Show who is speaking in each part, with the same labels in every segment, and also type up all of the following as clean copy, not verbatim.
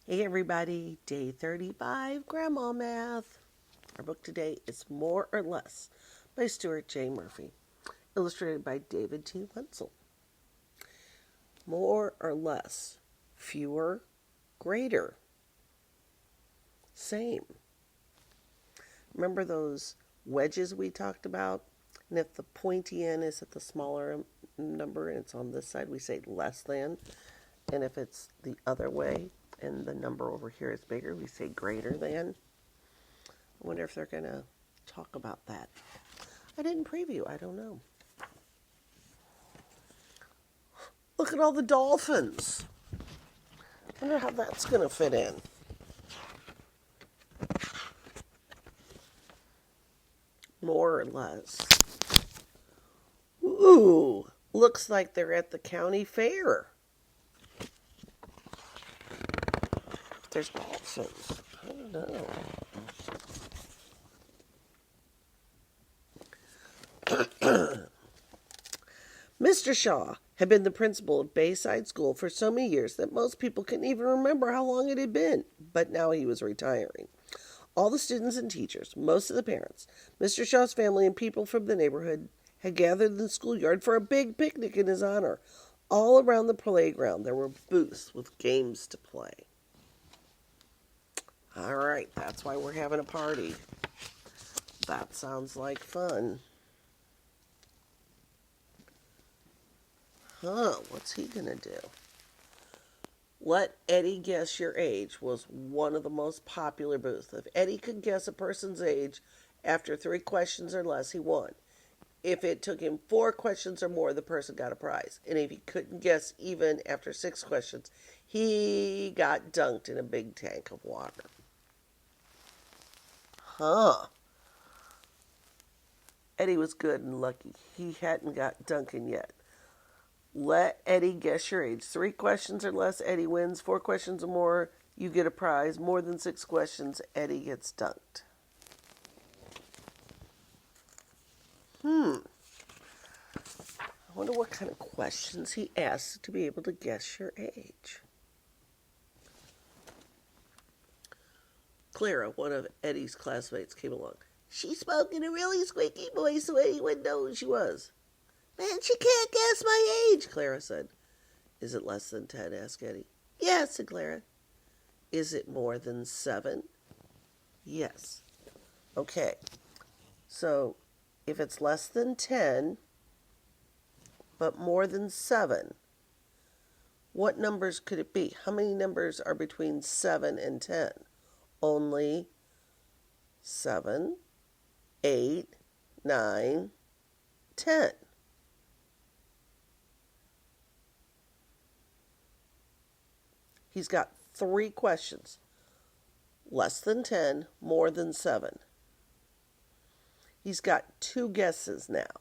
Speaker 1: Hey everybody, day 35, Grandma Math. Our book today is More or Less by Stuart J. Murphy, illustrated by David T. Wenzel. More or less, fewer, greater, same. Remember those wedges we talked about? And if the pointy end is at the smaller number and it's on this side, we say less than. And if it's the other way and the number over here is bigger, we say greater than. I wonder if they're going to talk about that. I didn't preview. I don't know. Look at all the dolphins. I wonder how that's going to fit in. More or less. Ooh, looks like they're at the county fair. There's dolphins. I don't know. Mr. Shaw had been the principal of Bayside School for so many years that most people couldn't even remember how long it had been, but now he was retiring. All the students and teachers, most of the parents, Mr. Shaw's family, and people from the neighborhood had gathered in the schoolyard for a big picnic in his honor. All around the playground there were booths with games to play. All right, that's why we're having a party. That sounds like fun. What's he gonna do? Let Eddie guess your age was one of the most popular booths. If Eddie could guess a person's age after 3 questions or less, he won. If it took him 4 questions or more, the person got a prize. And if he couldn't guess even after 6 questions, he got dunked in a big tank of water. Eddie was good and lucky. He hadn't got Duncan yet. Let Eddie guess your age. 3 questions or less, Eddie wins. 4 questions or more, you get a prize. More than 6 questions, Eddie gets dunked. I wonder what kind of questions he asks to be able to guess your age. Clara, one of Eddie's classmates, came along. She spoke in a really squeaky voice so Eddie wouldn't know who she was. Man, she can't guess my age, Clara said. Is it less than 10? Asked Eddie. Yes, said Clara. Is it more than 7? Yes. Okay. So, if it's less than 10, but more than 7, what numbers could it be? How many numbers are between 7 and 10? Only 7, 8, 9, 10. He's got 3 questions. Less than 10, more than 7. He's got 2 guesses now.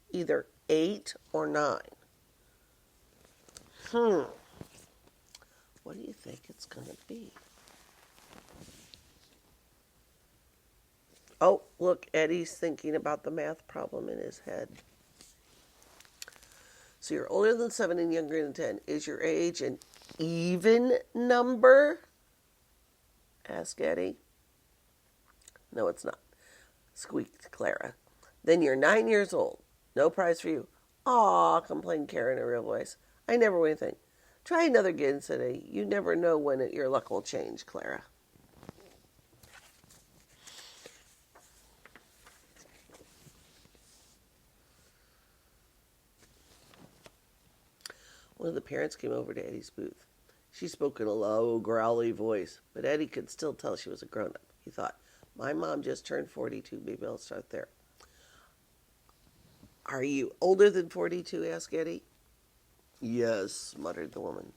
Speaker 1: Either 8 or 9. What do you think it's going to be? Oh, look, Eddie's thinking about the math problem in his head. So you're older than 7 and younger than 10. Is your age an even number? Asked Eddie. No, it's not, squeaked Clara. Then you're 9 years old. No prize for you. Aw, complained Karen in a real voice. I never win anything. Try another again, said Eddie. You never know when your luck will change, Clara. One of the parents came over to Eddie's booth. She spoke in a low, growly voice, but Eddie could still tell she was a grown-up. He thought, my mom just turned 42. Maybe I'll start there. Are you older than 42? Asked Eddie. Yes, muttered the woman.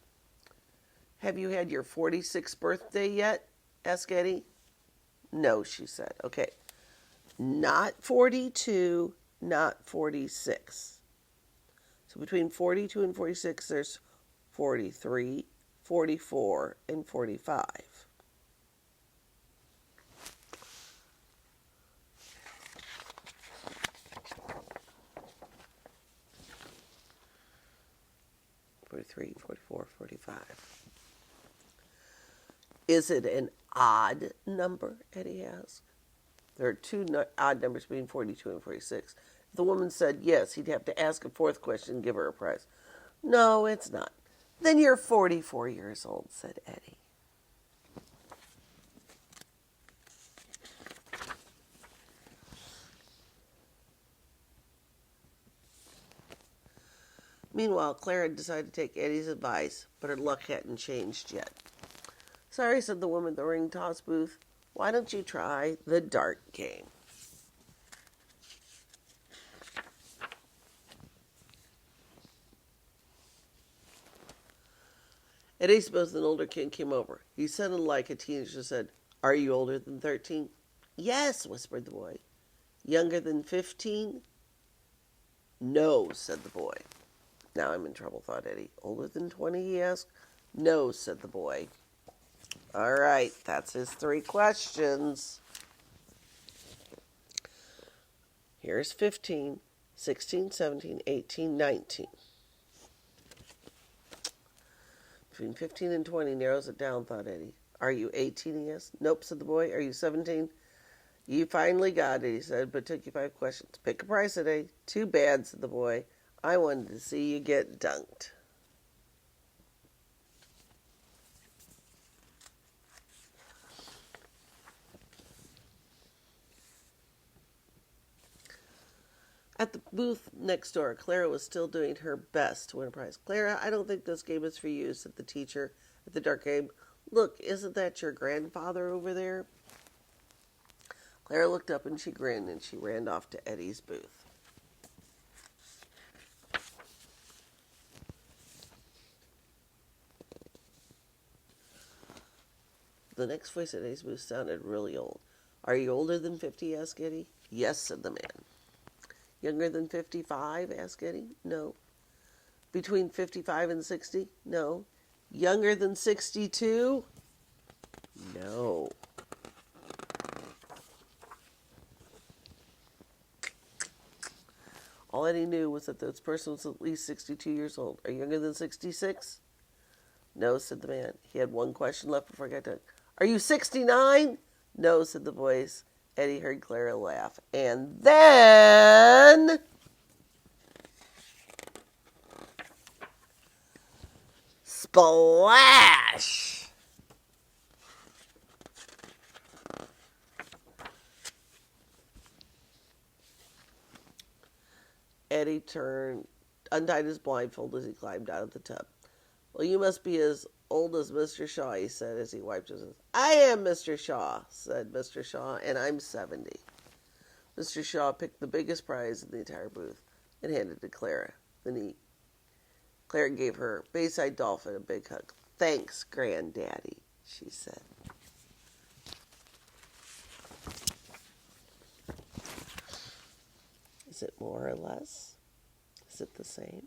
Speaker 1: Have you had your 46th birthday yet? Asked Eddie. No, she said. Okay. Not 42, not 46. So between 42 and 46, there's 43, 44, and 45. Forty-three, 44, 45. Is it an odd number? Eddie asked. There are two odd numbers between 42 and 46. If the woman said yes, he'd have to ask a fourth question and give her a prize. No, it's not. Then you're 44 years old, said Eddie. Meanwhile, Clara decided to take Eddie's advice, but her luck hadn't changed yet. Sorry, said the woman at the ring toss booth. Why don't you try the dart game? At Ace Booth, an older kid came over. He sounded like a teenager, said, Are you older than 13? Yes, whispered the boy. Younger than 15? No, said the boy. Now I'm in trouble, thought Eddie. Older than 20, he asked. No, said the boy. All right, that's his 3 questions. Here's 15, 16, 17, 18, 19. Between 15 and 20 narrows it down, thought Eddie. Are you 18, he asked. Nope, said the boy. Are you 17? You finally got it, he said, but it took you 5 questions. Pick a price today. Too bad, said the boy. I wanted to see you get dunked. At the booth next door, Clara was still doing her best to win a prize. Clara, I don't think this game is for you, said the teacher at the dart game. Look, isn't that your grandfather over there? Clara looked up and she grinned and she ran off to Eddie's booth. The next voice at Eddie's booth sounded really old. Are you older than 50? Asked Eddie. Yes, said the man. Younger than 55? Asked Eddie. No. Between 55 and 60? No. Younger than 62? No. All Eddie knew was that this person was at least 62 years old. Are you younger than 66? No, said the man. He had 1 question left before he got done. Are you 69? No, said the voice. Eddie heard Clara laugh. And then... Splash! Eddie untied his blindfold as he climbed out of the tub. Well, you must be as old as Mr. Shaw, he said as he wiped his eyes. I am Mr. Shaw, said Mr. Shaw, and I'm 70. Mr. Shaw picked the biggest prize in the entire booth and handed it to Clara. Then Clara gave her Bayside Dolphin a big hug. Thanks, Granddaddy, she said. Is it more or less? Is it the same?